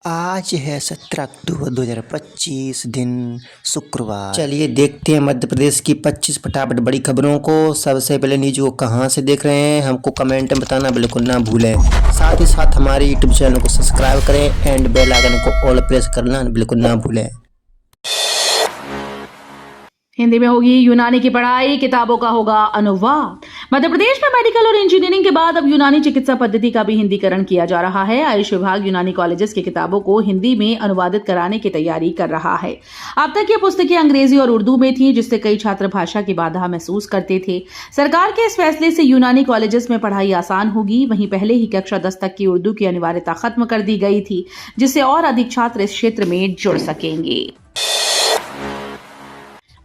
आज है 17 अक्टूबर 2025 दिन शुक्रवार। चलिए देखते हैं मध्य प्रदेश की 25 फटाफट बड़ी खबरों को। सबसे पहले न्यूज को कहां से देख रहे हैं हमको कमेंट में बताना बिल्कुल ना भूलें। साथ ही साथ हमारे यूट्यूब चैनल को सब्सक्राइब करें एंड बेल आइकन को ऑल प्रेस करना बिल्कुल ना भूलें। हिंदी में होगी यूनानी की पढ़ाई, किताबों का होगा अनुवाद। मध्य प्रदेश में मेडिकल और इंजीनियरिंग के बाद अब यूनानी चिकित्सा पद्धति का भी हिंदीकरण किया जा रहा है। आयुष विभाग यूनानी कॉलेजेस की किताबों को हिंदी में अनुवादित कराने की तैयारी कर रहा है। अब तक ये पुस्तकें अंग्रेजी और उर्दू में थी, जिससे कई छात्र भाषा की बाधा महसूस करते थे। सरकार के इस फैसले से यूनानी कॉलेजेस में पढ़ाई आसान होगी। वहीं पहले ही कक्षा 10 तक की उर्दू की अनिवार्यता खत्म कर दी गई थी, जिससे और अधिक छात्र इस क्षेत्र में जुड़ सकेंगे।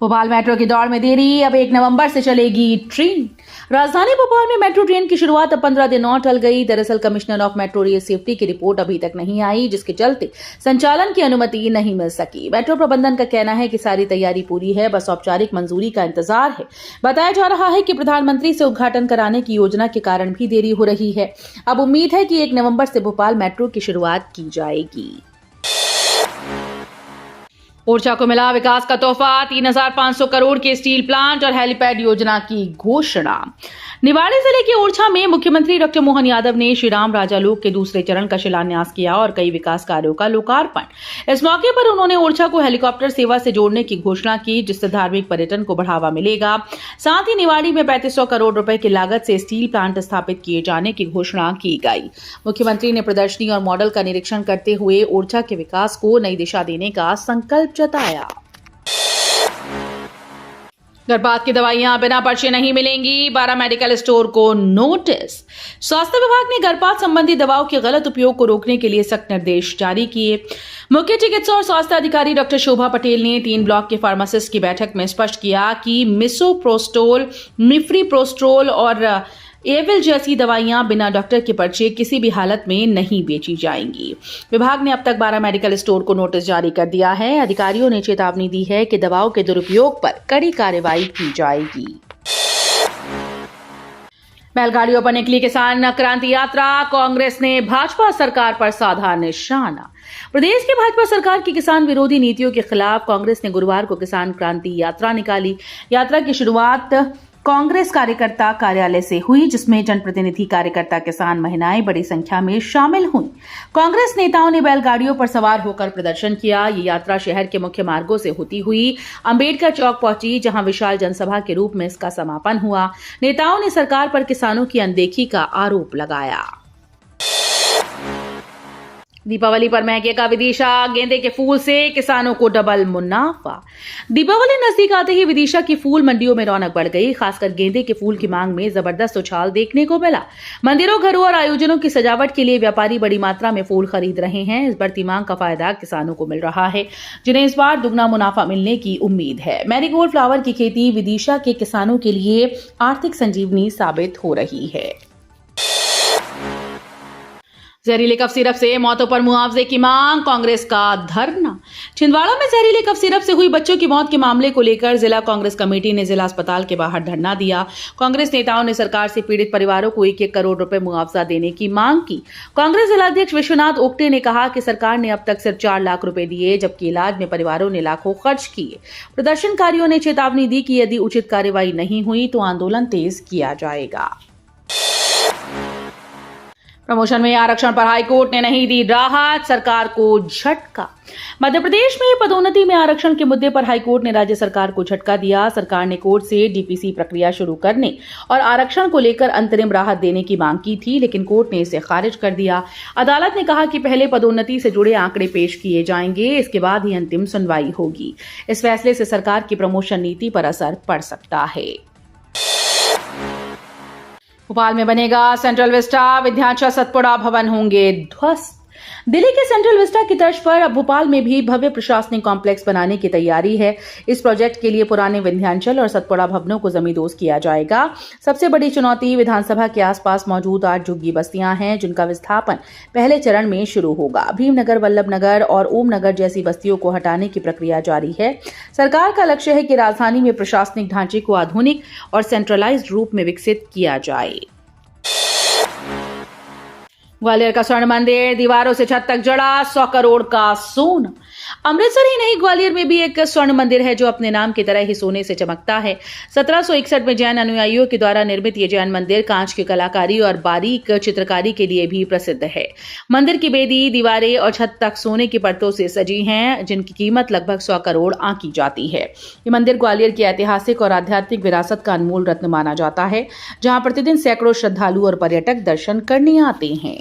भोपाल मेट्रो की दौड़ में देरी, अब 1 नवंबर से चलेगी ट्रेन। राजधानी भोपाल में मेट्रो ट्रेन की शुरुआत अब 15 दिन और टल गई। दरअसल commissioner of metro rail safety की रिपोर्ट अभी तक नहीं आई, जिसके चलते संचालन की अनुमति नहीं मिल सकी। मेट्रो प्रबंधन का कहना है कि सारी तैयारी पूरी है, बस औपचारिक मंजूरी का इंतजार है। बताया जा रहा है कि प्रधानमंत्री से उद्घाटन कराने की योजना के कारण भी देरी हो रही है। अब उम्मीद है कि 1 नवंबर से भोपाल मेट्रो की शुरुआत की जाएगी। ओरछा को मिला विकास का तोहफा, 3,500 करोड़ के स्टील प्लांट और हेलीपैड योजना की घोषणा। निवाड़ी जिले के ओरछा में मुख्यमंत्री डॉक्टर मोहन यादव ने श्री राम राजालोक के दूसरे चरण का शिलान्यास किया और कई विकास कार्यों का लोकार्पण। इस मौके पर उन्होंने ओरछा को हेलीकॉप्टर सेवा से जोड़ने की घोषणा की, जिससे धार्मिक पर्यटन को बढ़ावा मिलेगा। साथ ही निवाड़ी में 3500 करोड़ रुपए की लागत से स्टील प्लांट स्थापित किए जाने की घोषणा की गई। मुख्यमंत्री ने प्रदर्शनी और मॉडल का निरीक्षण करते हुए ओरछा के विकास को नई दिशा देने का संकल्प जताया। गर्भपात की दवाइयां बिना पर्चे नहीं मिलेंगी, 12 मेडिकल स्टोर को नोटिस। स्वास्थ्य विभाग ने गर्भपात संबंधी दवाओं के गलत उपयोग को रोकने के लिए सख्त निर्देश जारी किए। मुख्य चिकित्सा और स्वास्थ्य अधिकारी डॉक्टर शोभा पटेल ने 3 ब्लॉक के फार्मासिस्ट की बैठक में स्पष्ट किया कि मिसोप्रोस्टोल, मिफ्रीप्रोस्टोल और एविल जैसी दवाइयां बिना डॉक्टर के पर्चे किसी भी हालत में नहीं बेची जाएंगी। विभाग ने अब तक 12 मेडिकल स्टोर को नोटिस जारी कर दिया है। अधिकारियों ने चेतावनी दी है कि दवाओं के दुरुपयोग पर कड़ी कार्रवाई की जाएगी। बैलगाड़ियों पर निकली किसान क्रांति यात्रा, कांग्रेस ने भाजपा सरकार पर साधा निशाना। प्रदेश की भाजपा सरकार की किसान विरोधी नीतियों के खिलाफ कांग्रेस ने गुरुवार को किसान क्रांति यात्रा निकाली। यात्रा की शुरुआत कांग्रेस कार्यकर्ता कार्यालय से हुई, जिसमें जनप्रतिनिधि, कार्यकर्ता, किसान, महिलाएं बड़ी संख्या में शामिल हुई। कांग्रेस नेताओं ने बैलगाड़ियों पर सवार होकर प्रदर्शन किया। ये यात्रा शहर के मुख्य मार्गों से होती हुई अंबेडकर चौक पहुंची, जहां विशाल जनसभा के रूप में इसका समापन हुआ। नेताओं ने सरकार पर किसानों की अनदेखी का आरोप लगाया। दीपावली पर महंगेगा विदिशा, गेंदे के फूल से किसानों को डबल मुनाफा। दीपावली नजदीक आते ही विदिशा की फूल मंडियों में रौनक बढ़ गई। खासकर गेंदे के फूल की मांग में जबरदस्त उछाल देखने को मिला। मंदिरों, घरों और आयोजनों की सजावट के लिए व्यापारी बड़ी मात्रा में फूल खरीद रहे हैं। इस बढ़ती मांग का फायदा किसानों को मिल रहा है, जिन्हें इस बार दुगना मुनाफा मिलने की उम्मीद है। मैरीगोल्ड फ्लावर की खेती विदिशा के किसानों के लिए आर्थिक संजीवनी साबित हो रही है। जहरीले कफ सिरप से मौतों पर मुआवजे की मांग, कांग्रेस का धरना। छिंदवाड़ा में जहरीले कफ सिरप से हुई बच्चों की मौत के मामले को लेकर जिला कांग्रेस कमेटी ने जिला अस्पताल के बाहर धरना दिया। कांग्रेस नेताओं ने सरकार से पीड़ित परिवारों को 1-1 करोड़ रुपए मुआवजा देने की मांग की। कांग्रेस जिलाध्यक्ष विश्वनाथ ओक्टे ने कहा कि सरकार ने अब तक सिर्फ 4 लाख रुपए दिए, जबकि इलाज में परिवारों ने लाखों खर्च किए। प्रदर्शनकारियों ने चेतावनी दी कि यदि उचित कार्रवाई नहीं हुई तो आंदोलन तेज किया जाएगा। प्रमोशन में आरक्षण पर हाईकोर्ट ने नहीं दी राहत, सरकार को झटका। मध्य प्रदेश में पदोन्नति में आरक्षण के मुद्दे पर हाईकोर्ट ने राज्य सरकार को झटका दिया। सरकार ने कोर्ट से डीपीसी प्रक्रिया शुरू करने और आरक्षण को लेकर अंतरिम राहत देने की मांग की थी, लेकिन कोर्ट ने इसे खारिज कर दिया। अदालत ने कहा कि पहले पदोन्नति से जुड़े आंकड़े पेश किए जाएंगे, इसके बाद ही अंतिम सुनवाई होगी। इस फैसले से सरकार की प्रमोशन नीति पर असर पड़ सकता है। भोपाल में बनेगा सेंट्रल विस्टा, विंध्याचल सतपुड़ा भवन होंगे ध्वस्त। दिल्ली के सेंट्रल विस्टा की तर्ज पर अब भोपाल में भी भव्य प्रशासनिक कॉम्प्लेक्स बनाने की तैयारी है। इस प्रोजेक्ट के लिए पुराने विंध्याचल और सतपुड़ा भवनों को जमींदोज किया जाएगा। सबसे बड़ी चुनौती विधानसभा के आसपास मौजूद 8 झुग्गी बस्तियां हैं, जिनका विस्थापन पहले चरण में शुरू होगा। भीमनगर, वल्लभनगर और ओमनगर जैसी बस्तियों को हटाने की प्रक्रिया जारी है। सरकार का लक्ष्य है कि राजधानी में प्रशासनिक ढांचे को आधुनिक और सेंट्रलाइज्ड रूप में विकसित किया जाए। ग्वालियर का स्वर्ण मंदिर दीवारों से छत तक जड़ा 100 करोड़ का सोना। अमृतसर ही नहीं, ग्वालियर में भी एक स्वर्ण मंदिर है जो अपने नाम की तरह ही सोने से चमकता है। 1761 में जैन अनुयायियों के द्वारा निर्मित ये जैन मंदिर कांच की कलाकारी और बारीक चित्रकारी के लिए भी प्रसिद्ध है। मंदिर की बेदी, दीवारें और छत तक सोने की परतों से सजी हैं, जिनकी कीमत लगभग 100 करोड़ आंकी जाती है। ये मंदिर ग्वालियर की ऐतिहासिक और आध्यात्मिक विरासत का अनमोल रत्न माना जाता है, जहां प्रतिदिन सैकड़ों श्रद्धालु और पर्यटक दर्शन करने आते हैं।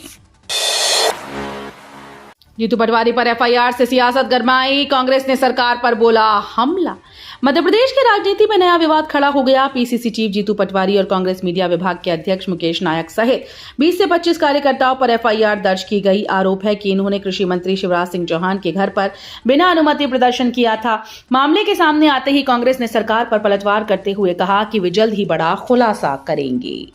जीतू पटवारी पर एफआईआर से सियासत गरमाई, कांग्रेस ने सरकार पर बोला हमला। मध्य प्रदेश की राजनीति में नया विवाद खड़ा हो गया। पीसीसी चीफ जीतू पटवारी और कांग्रेस मीडिया विभाग के अध्यक्ष मुकेश नायक सहित 20 से 25 कार्यकर्ताओं पर एफआईआर दर्ज की गई। आरोप है कि इन्होंने कृषि मंत्री शिवराज सिंह चौहान के घर पर बिना अनुमति प्रदर्शन किया था। मामले के सामने आते ही कांग्रेस ने सरकार पर पलटवार करते हुए कहा कि वे जल्द ही बड़ा खुलासा करेंगे।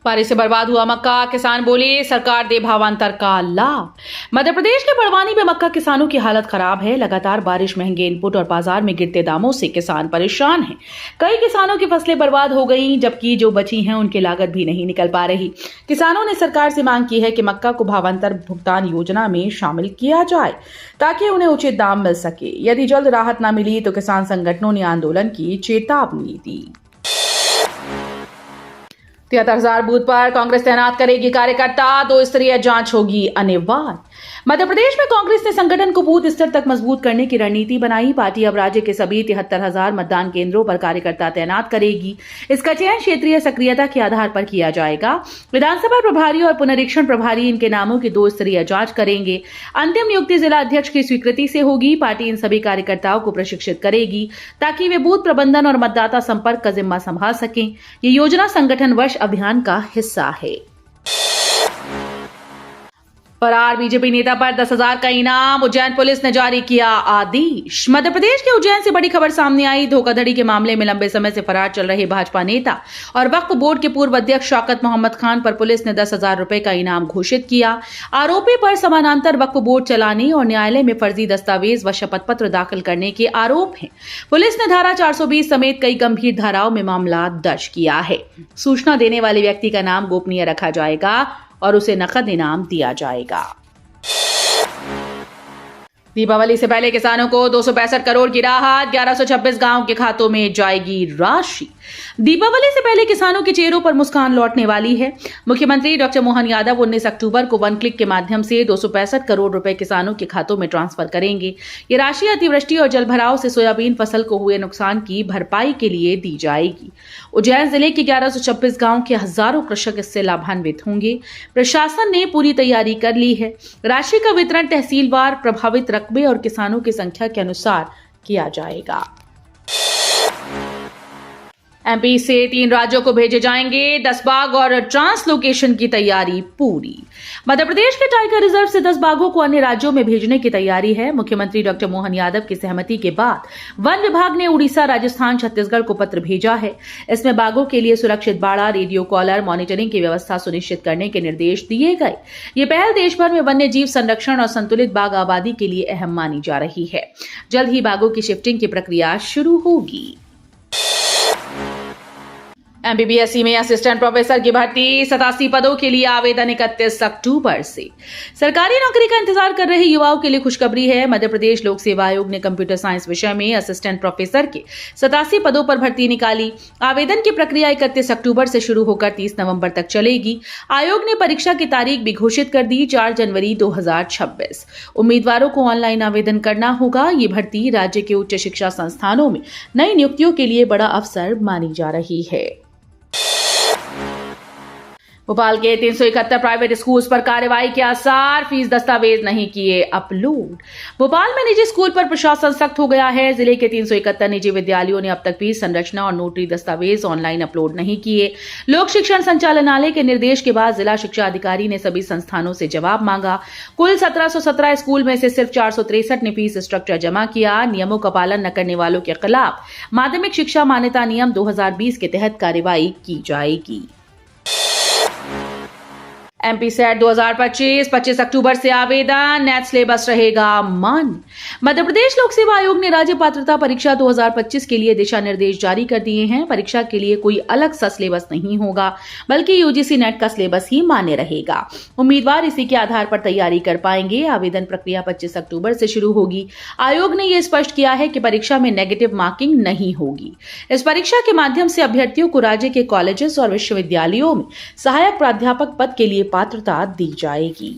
बारिश से बर्बाद हुआ मक्का, किसान बोले सरकार दे भावांतर का लाभ। मध्य प्रदेश के बड़वानी में मक्का किसानों की हालत खराब है। लगातार बारिश, महंगे इनपुट और बाजार में गिरते दामों से किसान परेशान हैं। कई किसानों की फसलें बर्बाद हो गई, जबकि जो बची हैं उनकी लागत भी नहीं निकल पा रही। किसानों ने सरकार से मांग की है कि मक्का को भावांतर भुगतान योजना में शामिल किया जाए ताकि उन्हें उचित दाम मिल सके। यदि जल्द राहत न मिली तो किसान संगठनों ने आंदोलन की चेतावनी दी। 73,000 बूथ पर कांग्रेस तैनात करेगी कार्यकर्ता, 2 स्तरीय जांच होगी अनिवार्य। मध्य प्रदेश में कांग्रेस ने संगठन को बूथ स्तर तक मजबूत करने की रणनीति बनाई। पार्टी अब राज्य के सभी 73,000 मतदान केंद्रों पर कार्यकर्ता तैनात करेगी। इसका चयन क्षेत्रीय सक्रियता के आधार पर किया जाएगा। विधानसभा प्रभारी और पुनरीक्षण प्रभारी इनके नामों की 2 स्तरीय जांच करेंगे। अंतिम नियुक्ति जिला अध्यक्ष की स्वीकृति से होगी। पार्टी इन सभी कार्यकर्ताओं को प्रशिक्षित करेगी ताकि वे बूथ प्रबंधन और मतदाता संपर्क का जिम्मा संभाल सकें। ये योजना संगठन वर्ष अभियान का हिस्सा है। फरार बीजेपी नेता पर 10,000 का इनाम, उज्जैन पुलिस ने जारी किया आदेश। मध्य प्रदेश के उज्जैन से बड़ी खबर सामने आई। धोखाधड़ी के मामले में लंबे समय से फरार चल रहे भाजपा नेता और वक्फ बोर्ड के पूर्व अध्यक्ष शौकत मोहम्मद खान पर पुलिस ने 10,000 रुपए का इनाम घोषित किया। आरोपी पर समानांतर वक्फ बोर्ड चलाने और न्यायालय में फर्जी दस्तावेज व शपथ पत्र दाखिल करने के आरोप हैं। पुलिस ने धारा 420 समेत कई गंभीर धाराओं में मामला दर्ज किया है। सूचना देने वाले व्यक्ति का नाम गोपनीय रखा जाएगा और उसे नकद इनाम दिया जाएगा। दीपावली से पहले किसानों को 265 करोड़ की राहत, 1126 गांव के खातों में जाएगी राशि। दीपावली से पहले किसानों के चेहरों पर मुस्कान लौटने वाली है। मुख्यमंत्री डॉक्टर मोहन यादव 19 अक्टूबर को 1 क्लिक के माध्यम से 265 करोड़ रुपए किसानों के खातों में ट्रांसफर करेंगे। ये राशि अतिवृष्टि और जलभराव से सोयाबीन फसल को हुए नुकसान की भरपाई के लिए दी जाएगी। उज्जैन जिले के 1126 गांव के हजारों कृषक इससे लाभान्वित होंगे। प्रशासन ने पूरी तैयारी कर ली है। राशि का वितरण तहसीलवार, प्रभावित रकबे और किसानों की संख्या के अनुसार किया जाएगा। एमपी से 3 राज्यों को भेजे जाएंगे 10 बाघ और ट्रांसलोकेशन की तैयारी पूरी। मध्य प्रदेश के टाइगर रिजर्व से 10 बाघों को अन्य राज्यों में भेजने की तैयारी है। मुख्यमंत्री डॉक्टर मोहन यादव की सहमति के बाद वन विभाग ने उड़ीसा, राजस्थान, छत्तीसगढ़ को पत्र भेजा है। इसमें बाघों के लिए सुरक्षित बाड़ा, रेडियो कॉलर, मॉनिटरिंग की व्यवस्था सुनिश्चित करने के निर्देश दिए गए। ये पहल देश भर में वन्य जीव संरक्षण और संतुलित बाघ आबादी के लिए अहम मानी जा रही है। जल्द ही बाघों की शिफ्टिंग की प्रक्रिया शुरू होगी। एमबीबीएसई में असिस्टेंट प्रोफेसर की भर्ती, 87 पदों के लिए आवेदन 31 अक्टूबर से। सरकारी नौकरी का इंतजार कर रहे युवाओं के लिए खुशखबरी है। मध्य प्रदेश लोक सेवा आयोग ने कंप्यूटर साइंस विषय में असिस्टेंट प्रोफेसर के 87 पदों पर भर्ती निकाली। आवेदन की प्रक्रिया 31 अक्टूबर से शुरू होकर 30 नवंबर तक चलेगी। आयोग ने परीक्षा की तारीख भी घोषित कर दी, 4 जनवरी 2026। उम्मीदवारों को ऑनलाइन आवेदन करना होगा। ये भर्ती राज्य के उच्च शिक्षा संस्थानों में नई नियुक्तियों के लिए बड़ा अवसर मानी जा रही है। भोपाल के 371 प्राइवेट स्कूल्स पर कार्रवाई के आसार, फीस दस्तावेज नहीं किए अपलोड। भोपाल में निजी स्कूल पर प्रशासन सख्त हो गया है। जिले के 371 निजी विद्यालयों ने अब तक फीस संरचना और नोटरी दस्तावेज ऑनलाइन अपलोड नहीं किए। लोक शिक्षण संचालनालय के निर्देश के बाद जिला शिक्षा अधिकारी ने सभी संस्थानों से जवाब मांगा। कुल 1717 स्कूल में से सिर्फ 463 ने फीस स्ट्रक्चर जमा किया। नियमों का पालन न करने वालों के खिलाफ माध्यमिक शिक्षा मान्यता नियम 2020 के तहत कार्रवाई की जाएगी। एमपी सेट 2025 25 अक्टूबर से आवेदन, नेट सिलेबस रहेगा मान्य। मध्य प्रदेश लोक सेवा आयोग ने राज्य पात्रता परीक्षा 2025 के लिए दिशा निर्देश जारी कर दिए हैं। परीक्षा के लिए कोई अलग सा सिलेबस नहीं होगा, बल्कि यूजीसी नेट का सिलेबस ही मान्य रहेगा। उम्मीदवार इसी के आधार पर तैयारी कर पाएंगे। आवेदन प्रक्रिया 25 अक्टूबर से शुरू होगी। आयोग ने यह स्पष्ट किया है कि परीक्षा में नेगेटिव मार्किंग नहीं होगी। इस परीक्षा के माध्यम से अभ्यर्थियों को राज्य के कॉलेजेस और विश्वविद्यालयों में सहायक प्राध्यापक पद के लिए पात्रता दी जाएगी।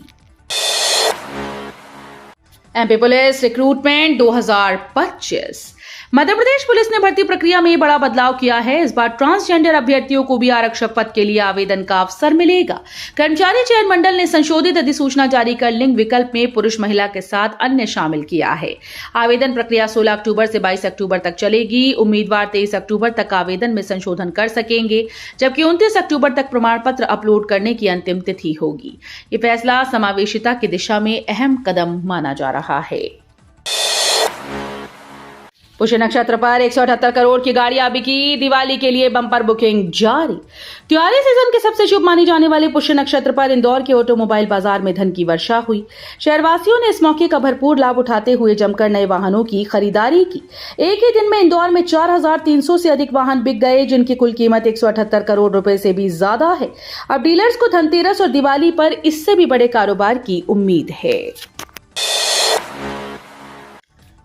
MP police recruitment 2025। Madhya Pradesh police ने भर्ती प्रक्रिया में बड़ा बदलाव किया है। इस बार ट्रांसजेंडर अभ्यर्थियों को भी आरक्षक पद के लिए आवेदन का अवसर मिलेगा। कर्मचारी चयन मंडल ने संशोधित अधिसूचना जारी कर लिंग विकल्प में पुरुष महिला के साथ अन्य शामिल किया है। आवेदन प्रक्रिया 16 अक्टूबर से 22 अक्टूबर तक चलेगी। उम्मीदवार 23 अक्टूबर तक आवेदन में संशोधन कर सकेंगे, जबकि 29 अक्टूबर तक प्रमाण पत्र अपलोड करने की अंतिम तिथि होगी। ये फैसला समावेशिता की दिशा में अहम कदम माना जा रहा है। पुष्य नक्षत्र पर 178 करोड़ की गाड़ियां बिकी, दिवाली के लिए बम्पर बुकिंग जारी। त्योहारी सीजन के सबसे शुभ माने जाने वाले पुष्य नक्षत्र पर इंदौर के ऑटोमोबाइल बाजार में धन की वर्षा हुई। शहरवासियों ने इस मौके का भरपूर लाभ उठाते हुए जमकर नए वाहनों की खरीदारी की। एक ही दिन में इंदौर में 4300 से अधिक वाहन बिक गए, जिनकी कुल कीमत 178 करोड़ रुपए से भी ज्यादा है। अब डीलर्स को धनतेरस और दिवाली पर इससे भी बड़े कारोबार की उम्मीद है।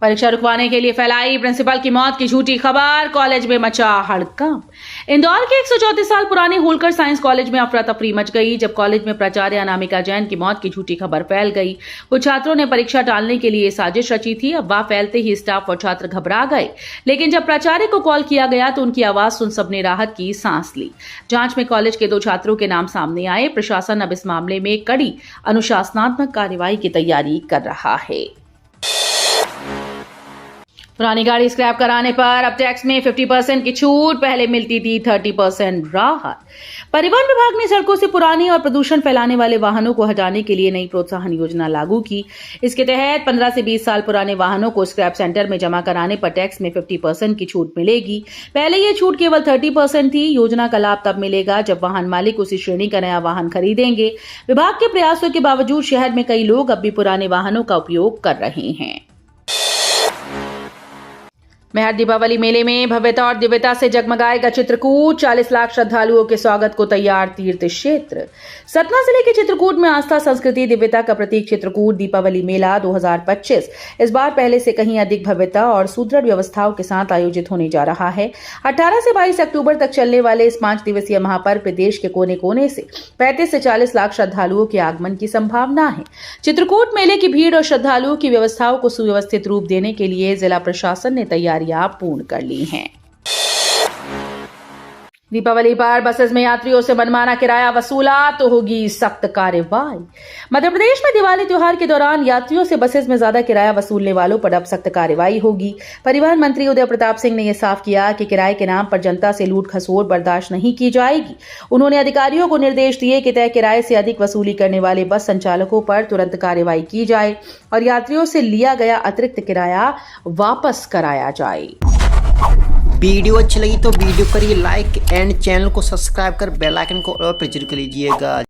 परीक्षा रुकवाने के लिए फैलाई प्रिंसिपल की मौत की झूठी खबर, कॉलेज में मचा हड़कंप। इंदौर के 134 साल पुराने होलकर साइंस कॉलेज में अफरा तफरी मच गई, जब कॉलेज में प्राचार्य अनामिका जैन की मौत की झूठी खबर फैल गई। कुछ छात्रों ने परीक्षा टालने के लिए साजिश रची थी। अफवाह फैलते ही स्टाफ और छात्र घबरा गए, लेकिन जब प्राचार्य को कॉल किया गया तो उनकी आवाज सुन सबने राहत की सांस ली। जांच में कॉलेज के 2 छात्रों के नाम सामने आए। प्रशासन अब इस मामले में कड़ी अनुशासनात्मक कार्रवाई की तैयारी कर रहा है। पुरानी गाड़ी स्क्रैप कराने पर अब टैक्स में 50% की छूट, पहले मिलती थी 30% राहत। परिवहन विभाग ने सड़कों से पुराने और प्रदूषण फैलाने वाले वाहनों को हटाने के लिए नई प्रोत्साहन योजना लागू की। इसके तहत 15 से 20 साल पुराने वाहनों को स्क्रैप सेंटर में जमा कराने पर टैक्स में 50% की छूट मिलेगी। पहले यह छूट केवल 30% थी। योजना का लाभ तब मिलेगा जब वाहन मालिक उसी श्रेणी का नया वाहन खरीदेंगे। विभाग के प्रयासों के बावजूद शहर में कई लोग अब भी पुराने वाहनों का उपयोग कर रहे हैं। मेहर दीपावली मेले में भव्यता और दिव्यता से जगमगाएगा चित्रकूट। 40 लाख श्रद्धालुओं के स्वागत को तैयार तीर्थ क्षेत्र। सतना जिले के चित्रकूट में आस्था, संस्कृति, दिव्यता का प्रतीक चित्रकूट दीपावली मेला 2025 इस बार पहले से कहीं अधिक भव्यता और सुदृढ़ व्यवस्थाओं के साथ आयोजित होने जा रहा है। 18 से 22 अक्टूबर तक चलने वाले इस 5 दिवसीय महापर्व में देश के कोने कोने से 35 से 40 लाख श्रद्धालुओं के आगमन की संभावना है। चित्रकूट मेले की भीड़ और श्रद्धालुओं की व्यवस्थाओं को सुव्यवस्थित रूप देने के लिए जिला प्रशासन ने तैयारियां पूर्ण कर ली हैं। दीपावली पर बसेस में यात्रियों से मनमाना किराया वसूला तो होगी सख्त कार्रवाई। मध्य प्रदेश में दिवाली त्योहार के दौरान यात्रियों से बसेस में ज्यादा किराया वसूलने वालों पर अब सख्त कार्रवाई होगी। परिवहन मंत्री उदय प्रताप सिंह ने यह साफ किया कि किराए के नाम पर जनता से लूट खसोट बर्दाश्त नहीं की जाएगी। उन्होंने अधिकारियों को निर्देश दिए कि तय किराए से अधिक वसूली करने वाले बस संचालकों पर तुरंत कार्रवाई की जाए और यात्रियों से लिया गया अतिरिक्त किराया वापस कराया जाए। वीडियो अच्छी लगी तो वीडियो करिए लाइक एंड चैनल को सब्सक्राइब कर बेल आइकन को और पर जरूर कर लीजिएगा।